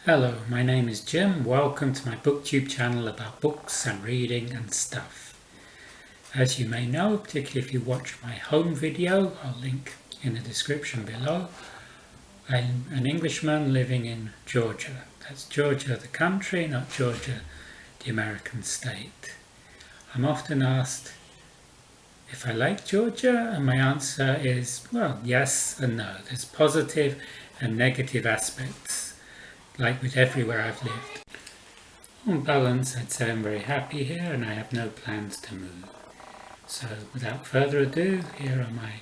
Hello, my name is Jim. Welcome to my booktube channel about books and reading and stuff. As you may know, particularly if you watch my home video, I'll link in the description below, I'm an Englishman living in Georgia. That's Georgia the country, not Georgia the American state. I'm often asked if I like Georgia, and my answer is, well, yes and no. There's positive and negative aspects, like with everywhere I've lived. On balance, I'd say I'm very happy here and I have no plans to move. So without further ado, here are my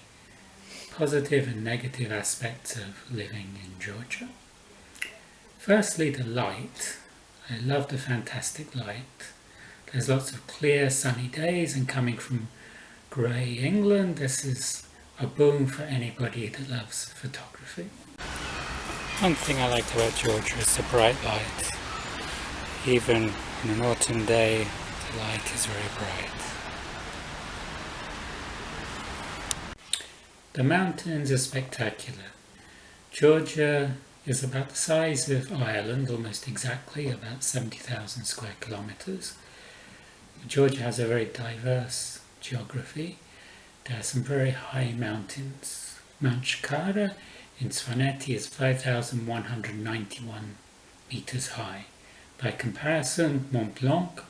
positive and negative aspects of living in Georgia. Firstly, the light. I love the fantastic light. There's lots of clear sunny days, and coming from grey England, this is a boon for anybody that loves photography. One thing I like about Georgia is the bright light. Even in an autumn day, the light is very bright. The mountains are spectacular. Georgia is about the size of Ireland, almost exactly, about 70,000 square kilometres. Georgia has a very diverse geography. There are some very high mountains. Mount Shkara in Svaneti is 5,191 metres high. By comparison, Mont Blanc,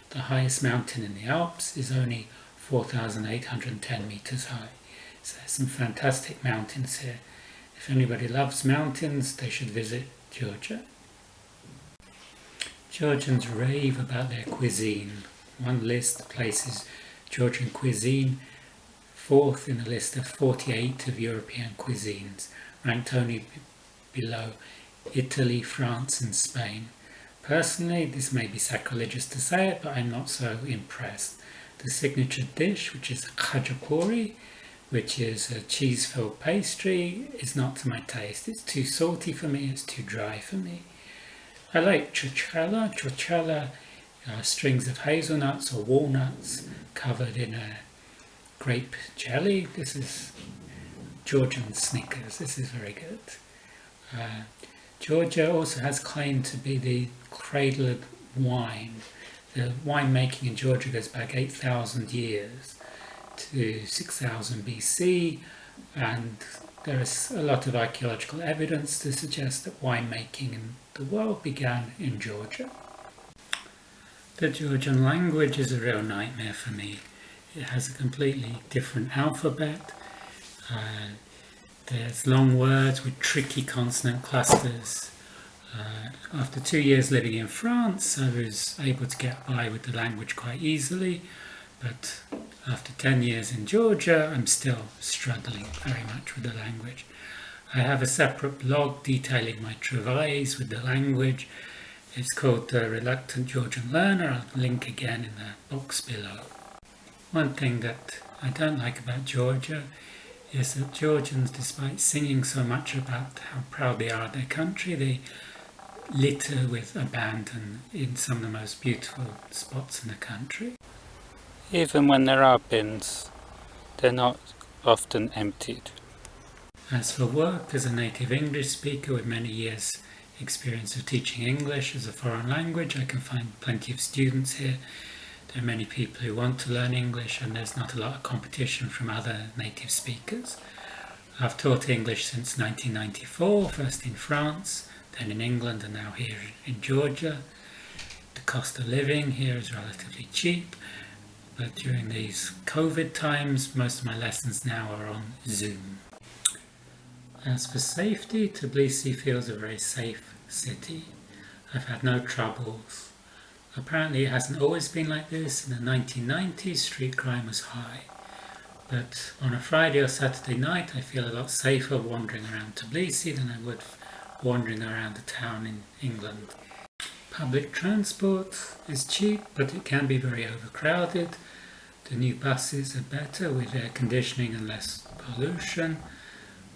the highest mountain in the Alps, is only 4,810 metres high. So there's some fantastic mountains here. If anybody loves mountains, they should visit Georgia. Georgians rave about their cuisine. One list places Georgian cuisine fourth in a list of 48 of European cuisines, ranked only below Italy, France and Spain. Personally, this may be sacrilegious to say it, but I'm not so impressed. The signature dish, which is Khachapuri, which is a cheese-filled pastry, is not to my taste. It's too salty for me, it's too dry for me. I like chochala. Chochala are strings of hazelnuts or walnuts covered in a grape jelly. This is Georgian Snickers. This is very good. Georgia also has claimed to be the cradle of wine. The winemaking in Georgia goes back 8,000 years to 6000 BC, and there is a lot of archaeological evidence to suggest that winemaking in the world began in Georgia. The Georgian language is a real nightmare for me. It has a completely different alphabet. There's long words with tricky consonant clusters. After 2 years living in France, I was able to get by with the language quite easily, but after 10 years in Georgia, I'm still struggling very much with the language. I have a separate blog detailing my travails with the language. It's called The Reluctant Georgian Learner. I'll link again in the box below. One thing that I don't like about Georgia is that Georgians, despite singing so much about how proud they are of their country, they litter with abandon in some of the most beautiful spots in the country. Even when there are bins, they're not often emptied. As for work, as a native English speaker with many years' experience of teaching English as a foreign language, I can find plenty of students here. There are many people who want to learn English, and there's not a lot of competition from other native speakers. I've taught English since 1994, first in France, then in England, and now here in Georgia. The cost of living here is relatively cheap, but during these COVID times, most of my lessons now are on Zoom. As for safety, Tbilisi feels a very safe city. I've had no troubles. Apparently it hasn't always been like this. In the 1990s, street crime was high. But on a Friday or Saturday night, I feel a lot safer wandering around Tbilisi than I would wandering around a town in England. Public transport is cheap, but it can be very overcrowded. The new buses are better with air conditioning and less pollution,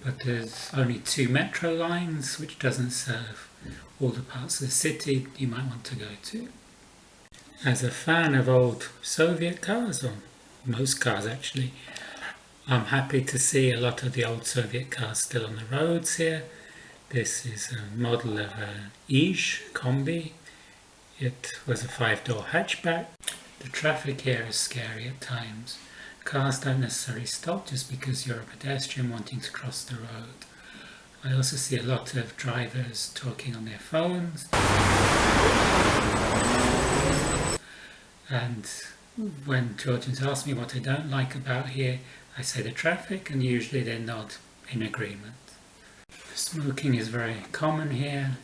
but there's only 2 metro lines, which doesn't serve all the parts of the city you might want to go to. As a fan of old Soviet cars, or most cars actually, I'm happy to see a lot of the old Soviet cars still on the roads here. This is a model of a Ige combi. It was a 5-door hatchback. The traffic here is scary at times. Cars don't necessarily stop just because you're a pedestrian wanting to cross the road. I also see a lot of drivers talking on their phones. And when Georgians ask me what I don't like about here, I say the traffic, and usually they nod in agreement. Smoking is very common here.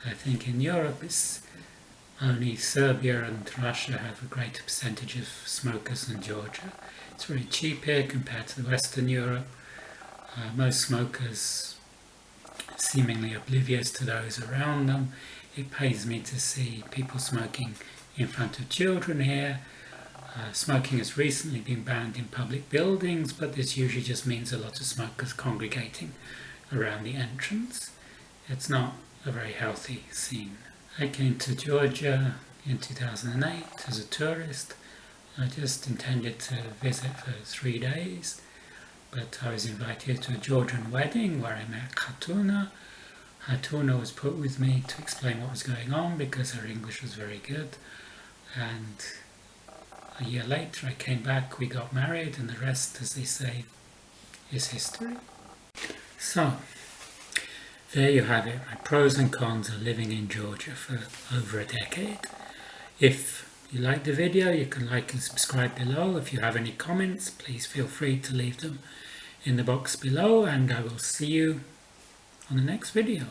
I think in Europe it's only Serbia and Russia have a greater percentage of smokers than Georgia. It's very cheap here compared to Western Europe. Most smokers seemingly oblivious to those around them. It pains me to see people smoking in front of children here. Smoking has recently been banned in public buildings, but this usually just means a lot of smokers congregating around the entrance. It's not a very healthy scene. I came to Georgia in 2008 as a tourist. I just intended to visit for 3 days, but I was invited to a Georgian wedding where I met Khatuna. Khatuna was put with me to explain what was going on because her English was very good, and a year later I came back, we got married, and the rest, as they say, is history. So, there you have it, my pros and cons of living in Georgia for over a decade. If you like the video, you can like and subscribe below. If you have any comments, please feel free to leave them in the box below, and I will see you on the next video.